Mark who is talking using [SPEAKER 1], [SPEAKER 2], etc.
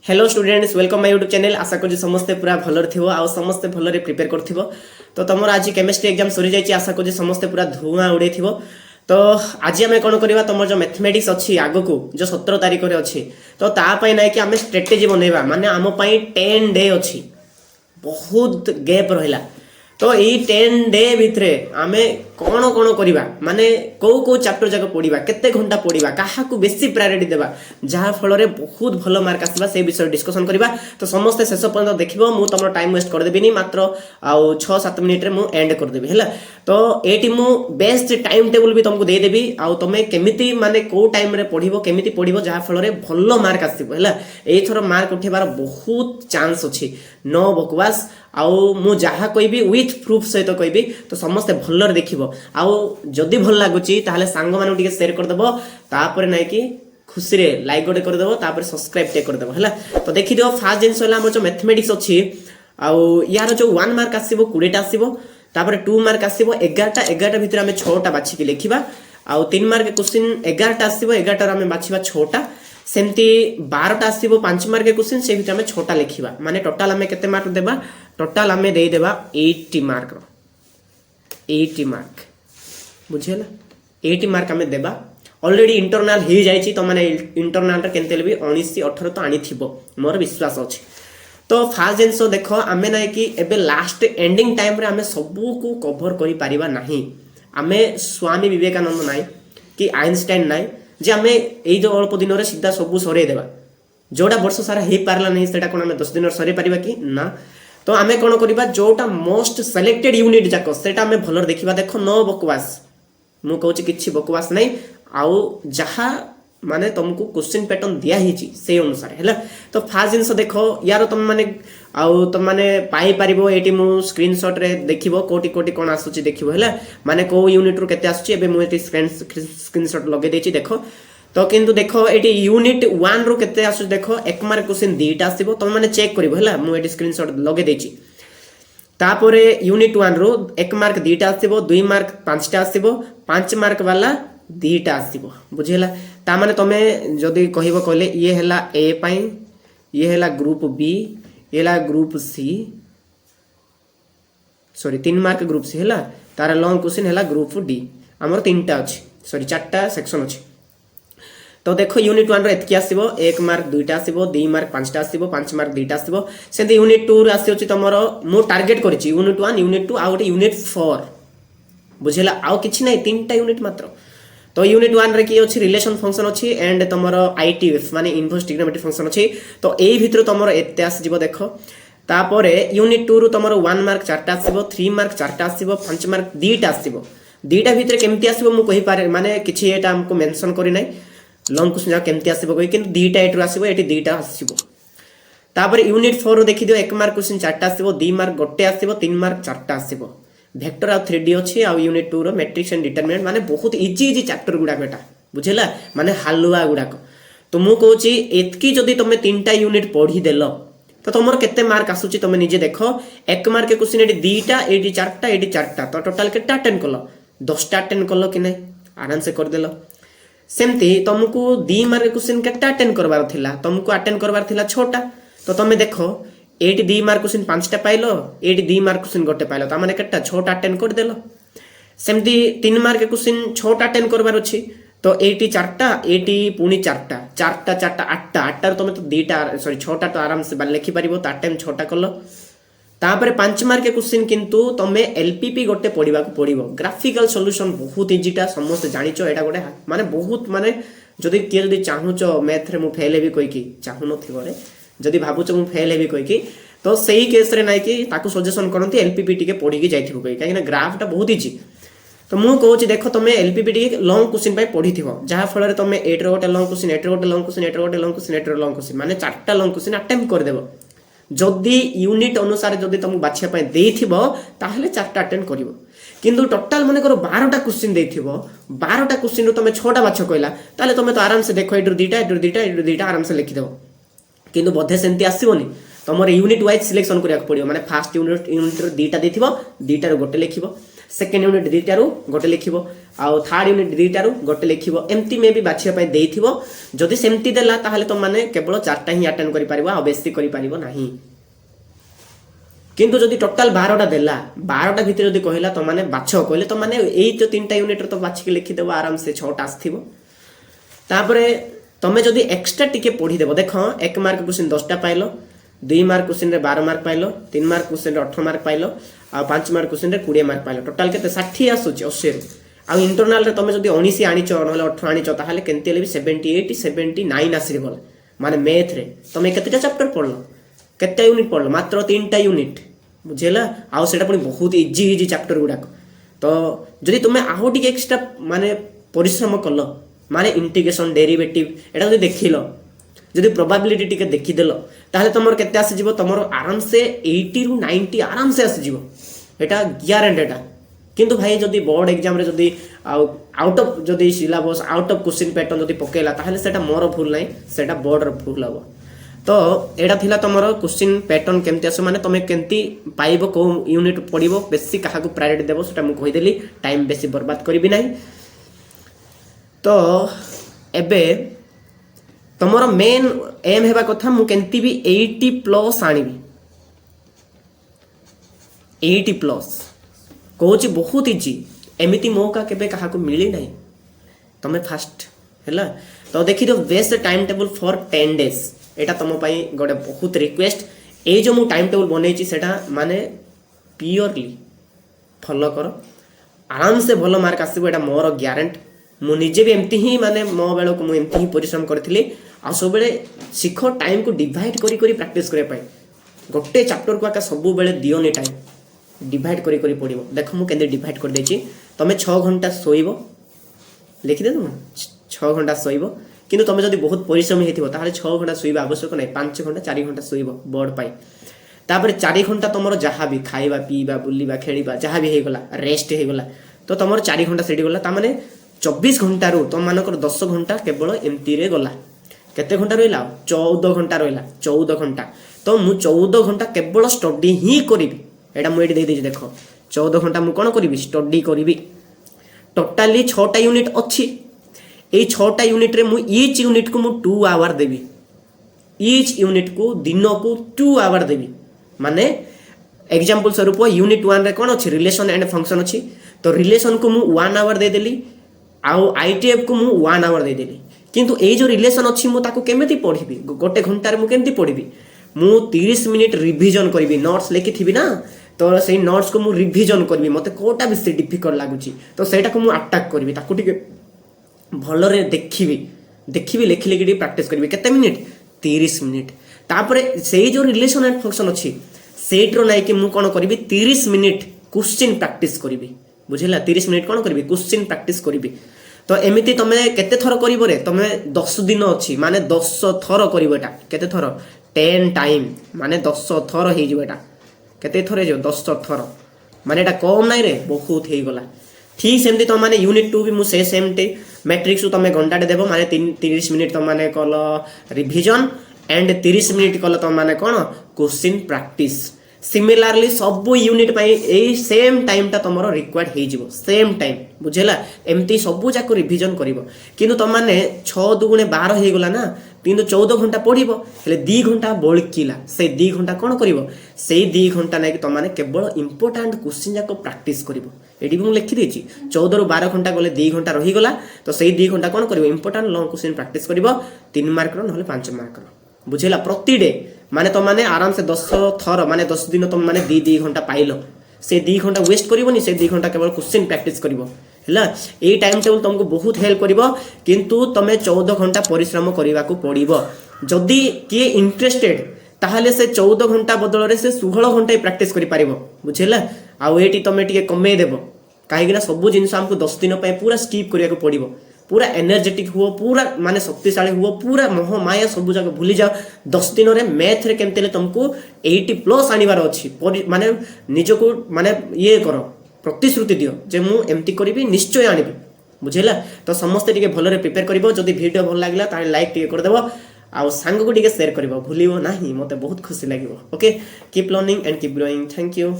[SPEAKER 1] Hello students welcome my YouTube channel. आशा करूँ समस्ते पूरा भलर थो आ समस्ते भलरे प्रिपेयर कर तो तुम आज केमिस्ट्री एग्जाम सरी जाइए। आशा करूँ समस्ते पूरा धुआं उड़े थो। तो आज आम कौन करवा तुम जो मैथमेटिक्स अच्छी आग को जो 17 तारीख में अच्छी तो तापाई ना कि आम स्ट्रेटेजी बनवा माने आम 10 डे अच्छी बहुत गैप रहा। तो यही 10 डे भितर आम कौन कौन करवा माने कौ चैप्टर जाक पढ़ा केते घंटा पढ़ा क्या बेसी प्रायोरिटी देवा जहाँ फल बहुत भल मार्क आसवा से विषय डिस्कसन करवा। तो समस्ते शेष पर्यटन देख मुझे तुम टाइम वेस्ट करदेवि मात्र आउ 6-7 मिनिट्रे मुझे एंड करदेवि है। तो ये बेस्ट टाइम टेबुल भी तुमको देदेवि आउ तुम केमी माने कौ टाइम पढ़ो केमी पढ़ो जहाँ फल भल मार्क आसो है। एथर मार्क उठेबार बहुत चांस अच्छी नो बकवास आउ मु जहाँ कहबी विथ प्रूफ सहित कहबी। तो समस्ते भलर देखिबो आउ जदि भल लागुची ताहले सांग मानु टिके शेयर कर देबो तापर नै कि खुशी रे लाइक गोटे कर देबो तापर सब्सक्राइब टे कर देबो हला। तो देखि दियो फास्ट जिंस होला हमर जो मैथमेटिक्स अछि आउ यार जो 1 मार्क आसीबो 20 टा आसीबो तापर 2 मार्क आसीबो 11 टा भितर हमें 6 टा बाछि के लिखिबा आउ 3 मार्क क्वेश्चन 11 टा आसीबो 11 टा हमें बाछिबा 6 टा सेमती 12 टा आसीबो 5 मार्क क्वेश्चन से भितर हमें 6 टा लिखिबा माने टोटल हमें केते मार्क देबा टोटल हमें दे देबा 80 मार्क 80 मार्क बुझेला 80 मार्क हमें देबा। ऑलरेडी इंटरनल हो जाइए तो मैंने इंटरनल केनते भी 19-18 तो आनी थी मोर विश्वास अच्छे। तो फास्ट जिनस देख आम ना कि एबे लास्ट एंडिंग टाइम रे आम सबू को कभर करि पारिबा नाही। आमे स्वामी विवेकानंद नाई कि आइनस्टाइन नाई जे आम यही जो अल्प दिन में सीधा सबू सरे देवा जोटा वर्ष सारा हो पारा नहीं से कौन आम 10 दिन सरे पारिबा कि ना। तो आम कौन करवा जोटा मोस्ट सिलेक्टेड यूनिट जाक से आम भलर देखा देख नो बकवास मु कहूँ कि बकवास नहीं आउ जहाँ माने तुमको क्वेश्चन पैटर्न दिया ही से अनुसार है। तो फास्ट जिनस देख यार तुम माने आउ तुम माने पाई पारिबो एटी मु स्क्रीनशॉट रे देखिबो कोटी कोटी कोन आसुची देखिबो हैला माने को यूनिट रो केते आसुची एबे मु एटी स्क्रीनशॉट लगे देछि देखो। तो किंतु देखो एटी यूनिट 1 रो केते आसु देखो 1 मार्क क्वेश्चन 2टा आसीबो तुम माने चेक करिवो हैला मु एटी स्क्रीनशॉट लगे देछि। तापरे यूनिट 1 रो 1 मार्क 2टा आसीबो 2 मार्क 5टा आसीबो 5 मार्क वाला 2टा आसीबो बुझेला। ता माने तमे जदी कहिबो कहले ये हैला ए पई ये हैला ग्रुप बी ये हैला group C sorry 3 mark group C हैला तार लॉन्ग क्वेश्चन हैला ग्रुप डी हमर 3टा अछि सॉरी 4टा सेक्शन अछि। तो देखो यूनिट 1 रो एतकी आसीबो 1 मार्क 2टा आसीबो 2 मार्क 5टा आसीबो 5 मार्क 2टा आसीबो सेंती यूनिट 2 रो आसी तमरो मो टार्गेट करछि यूनिट 1 यूनिट 2 आ गोटे यूनिट 4 बुझेला आउ किछि नै 3टा यूनिट मात्र। तो यूनिट 1 रे की अछि रिलेशन फंक्शन अछि एंड तमरो आईटीएफ माने इनवर्स ट्रिग्नोमेट्री फंक्शन अछि। तो एई भितर तमरो एते आसी जिवो देखो तापरे यूनिट 2 रो तमरो 1 मार्क 4टा आसीबो 3 मार्क 4टा आसीबो 5 मार्क 2टा आसीबो 2टा भितर केमती आसीबो मु कहि पारे माने किछि एटा हमको मेंशन करि नै लॉन्ग क्वेश्चन जा केमती आसीबो कहि किंतु 2टा एटरो आसीबो एटी 2टा आसीबो। तापरे यूनिट 4 रो देखि दियो 1 मार्क क्वेश्चन 4टा आसीबो 2 मार्क गोटे आसीबो 3 मार्क 4टा आसीबो वेक्टर आ 3D अछि आ यूनिट 2 रो मैट्रिक्स एंड डिटरमिनेंट माने बहुत इजी चैप्टर गुडा बेटा बुझेला माने हलवा गुडा को। तो मु कहूची एतकी जदी तमे 3टा यूनिट पढी देलो तो तमर केते मार्क आसुची तमे निजे देखो 1 मार्क के क्वेश्चन एटी 2टा एटी 4टा एटी 4टा तो टोटल केटा अटेंड करलो 10टा अटेंड करलो कि नै आराम से कर देलो। सेमती तुमको 2 मार्क क्वेश्चन केटा अटेंड करबार थिला तुमको अटेंड करबार थिला 6टा तो तमे देखो 2 मार्क क्वेश्चन 5टा पाइलो 2 मार्क क्वेश्चन गोटे पाइलो ता माने केटा 6टा अटेंड कर देलो। सेमती 3 मार्क क्वेश्चन 6टा अटेंड करबार अछि तो 4टा पुनी 4टा 8टा रो तुम तो 2टा सॉरी 6टा तो आराम से लिखि पारिबो ता टाइम 6टा करलो। तापरे 5 मार्क क्वेश्चन किंतु तमे एलपीपी गोटे पढिबा को पडिबो ग्राफिकल सॉल्यूशन बहुत इजीटा समस्त जानिचो एटा गोटे माने बहुत माने जदी के जदी चाहुचो मैथ रे मु फेल हेबी कोइ की चाहु नथिबो रे जदी भाबुचो मु फेल हेबी कोइ की तो सही केस रे नै कि ताकू सजेशन करंती एलपीपी टिके पढी की जाइथिबो कोइ काहे ना ग्राफटा बहुत इजी। तो मु कहूची देखो तुम एलपीपी टिके लॉन्ग क्वेश्चन पाई पढिथिबो जहा फल रे तुम 8 रो गोटे लॉन्ग क्वेश्चन 8 रो गोटे लॉन्ग क्वेश्चन 8 रो गोटे लॉन्ग क्वेश्चन 8 रो लॉन्ग क्वेश्चन माने 4टा लॉन्ग क्वेश्चन अटेम्प्ट कर देबो जदि यूनिट अनुसार जदि तुम बाछिया पाई देथिबो ताहले 4टा अटेंड करिवो किंतु टोटल माने करो 12टा क्वेश्चन देथिबो 12टा क्वेश्चन रो तुम 6टा बाछ कहला ताले तुम तो आराम से देखो एडर 2टा आराम से लिखि देबो किंतु बधे सेंती आसीबोनी तुमर यूनिट वाइज सिलेक्शन करिया पड़ियो माने फर्स्ट यूनिट रो 2टा देथिबो 2टा रो गोटे लिखिबो सेकेंड यूनिट दुईटारू गोटे लिखिबो आउ थर्ड यूनिट दुईटारू गोटे लिखिबो एमती मे भी बाछिया पय देइथिबो जदि सेमती देला ताहाले तो माने केवल 4टा ही अटेंड करि परिबो आ बेसी करि परिबो नाही किंतु जदि टोटल 12टा देला 12टा भितर जदि कहला तो माने बाछ कहले तो माने एई जो 3टा यूनिट तो बाछि के लिखि देबो आराम से 6टा आस्थिबो तापरे तमे जदि एक्स्ट्रा टिके पढी देबो देखो 1 मार्क क्वेश्चन 10टा पाइलो 2 मार्क क्वेश्चन रे 12 मार्क पाइलो 3 मार्क क्वेश्चन रे 18 मार्क पाइलो आ 5 मार्क क्वेश्चन रे 20 मार्क पाइलो टोटल केते 60 आसुची 80 आ इंटरनल रे तमे जदि 19 आनिचो नहले 18 आनिचो ताहाले केनते ले 78 79 आसीबो माने मैथ रे तमे केतेटा चैप्टर पढलो केतेटा यूनिट पढलो मात्र 3टा यूनिट बुझेला आ सेटा पुनी बहुत इजी इजी चैप्टर गुडा तो जदि तुमे आहो टिके एक्स्ट्रा माने परिश्रम करलो माने इंटीग्रेशन डेरिवेटिव एटा जदि देखिलो जदि प्रोबेबिलिटी टिके देखि देलो ताहले तमर केते आसी जिवो तमर आराम से 80 रु 90 आराम से आसी जिवो एटा ग्यारंटी एटा किंतु भाई जदि बोर्ड एग्जाम रे जदि आउट ऑफ जदि syllabus out of question pattern जदि पकेला ताहले सेटा मोर भूल नै सेटा बोर्ड रो भूल हबो तो एटा थिला तमरो क्वेश्चन पैटर्न केमति आसो माने तमे केमति पाइबो को यूनिट पढिबो बेसी काहा को प्रायोरिटी देबो सेटा मु कहि देली टाइम बेसी बर्बाद करबी नै तो एबे तमरो मेन एम हेबा कथा मु केमति भी 80 प्लस आनिबी 80 प्लस कोची बहुत इजी एमिति मौका केबे काहा को मिली नै तमे फास्ट हैला तो देखि दो best time table for 10 days एटा तुम गोटे बहुत रिक्वेस्ट ये जो मु टाइम टेबल बनई सेटा माने प्योरली फॉलो करो आराम से भल मार्क आसबो एटा मोर ग्यारंटी मु निजे भी एमती ही माने मो बेलो को मु एमती ही परिश्रम करथिली आ सब बेले सिखो टाइम को डिवाइड करी करी प्रैक्टिस करे पाई गोटे चैप्टर को आका सब बेले दियोनी टाइम डिवाइड करी करी पड़िबो देखो मु केंदे डिवाइड कर देची तमे 6 घंटा सोइबो लिखि दे तुम 6 घंटा सोइबो किंतु तुम जदि बहुत परिश्रमी हेथिबो ताहाले 6 घंटा सोइबा आवश्यक नै 5 घंटा 4 घंटा सोइबो बोर्ड पाई तापर 4 घंटा तुमरो जहा भी खाइबा पीबा बुलिबा खेलिबा जहा भी हे गला रेस्ट हे गला तो तुमरो 4 घंटा सेडी गला ता माने 24 घंटा रु तुम मानकर 10 घंटा केवल एमती रे गला केते घंटा रहिला 14 घंटा रहिला 14 घंटा तो मु 14 घंटा केवल स्टडी ही करिबी एटा मु एटी दे देजी देखो 14 घंटा मु कोन करिबी स्टडी करिबी टोटली 6टा यूनिट अछि ए 6टा यूनिट रे मु ईच यूनिट को मु 2 आवर देबी ईच यूनिट को दिन को 2 आवर देबी माने एग्जांपल स्वरूप यूनिट 1 रे कोन अछि रिलेशन एंड फंक्शन अछि तो रिलेशन को मु 1 आवर दे देली आउ आईटीएफ को मु 1 आवर दे देली किंतु ए जो रिलेशन अछि मु ताको केमेति पढिबी गोटे घंटा रे मु केमति पढिबी मु 30 मिनिट रिवीजन करबी नोट्स लेखि थिबी ना तो सेही नोट्स को मु रिवीजन करबी मते कोटा बेसी डिफिकल्ट लागुची तो सेटा को मु अटैक करबी ताको टिके भलरे देखिबी लेखि लेखि प्रैक्टिस करबी केते मिनिट 30 मिनिट तापरे सेही जो रिलेशन एंड फंक्शन अछि सेट्रो नै कि मु कोन करबी 30 मिनिट क्वेश्चन प्रैक्टिस करबी बुझिला 30 मिनिट कोन करबी क्वेश्चन प्रैक्टिस करबी तो एमिति तमे केते थरो करिवो रे तमे 10 दिन अछि माने 10 थरो करिवो एटा केते थरो 10 टाइम माने 10 थरो हे जिवो एटा केते थरे जो 10 थरो माने एटा कम नै रे बहुत हे गला ठीक सेमती तुम माने यूनिट 2 भी मु से सेमते मैट्रिक्स तुम घंटाटे देबो माने 30 मिनिट तुम माने कल रिवीजन एंड 30 मिनिट कल तुम माने कोन क्वेश्चन प्रैक्टिस सिमिलरली सब यूनिट पाई ए सेम टाइम ता तमरो रिक्वायर्ड हे जिवो सेम टाइम बुझेला एमती सब जाको रिवीजन करिवो किंतु तुम माने 6 दुगुणे 12 हे गला ना किंतु 14 घंटा पढिबो हेले 2 घंटा बळकिला से 2 घंटा कोन करिवो से 2 घंटा नै कि तुम माने केवल इंपोर्टेंट क्वेश्चन जाको प्रैक्टिस करिवो एडी मु लिखि देछि 14 रु 12 घंटा गले 2 घंटा रही गला तो से 2 घंटा कोन करिवो इंपोर्टेंट लॉन्ग क्वेश्चन प्रैक्टिस करिवो 3 मार्क रो नहले 5 मार्क रो बुझेला प्रति डे माने तो माने आराम से 10 थर माने 10 दिन तुम माने 2 घंटा पाइलो से 2 घंटा वेस्ट करिवोनी से 2 घंटा केवल क्वेश्चन प्रैक्टिस करिवो हैला ए टाइम टेबल तुमको बहुत हेल्प करिवो किंतु तमे 14 घंटा परिश्रम करिवा को पड़िवो जदी के इंटरेस्टेड ताहले से 14 घंटा बदल रे से 16 घंटा प्रैक्टिस करि पारिवो बुझेला आ एटी तमे टिके कमे देबो काहे कि सब जिंस हमको 10 दिन पे पूरा स्किप करिया को पड़िवो पूरा एनर्जेटिक हुओ पूरा माने शक्तिशाली हुओ पूरा मोह माया सब जगह भूली जाओ 10 दिन रे मैथ रे केमते तुमको 80 प्लस आनिबार अछि माने निजो को माने ये करो प्रतिश्रुति दियो जे मु एमती करिवि निश्चय आनिबि बुझेला तो समस्त टिके भलरे प्रिपेयर करिवो जदी वीडियो भल लागला ताले लाइक टिके कर देबो आ सांग को टिके शेयर करिवो भूलिवो नाही मते बहुत खुशी लागिवो okay keep learning and keep growing thank you.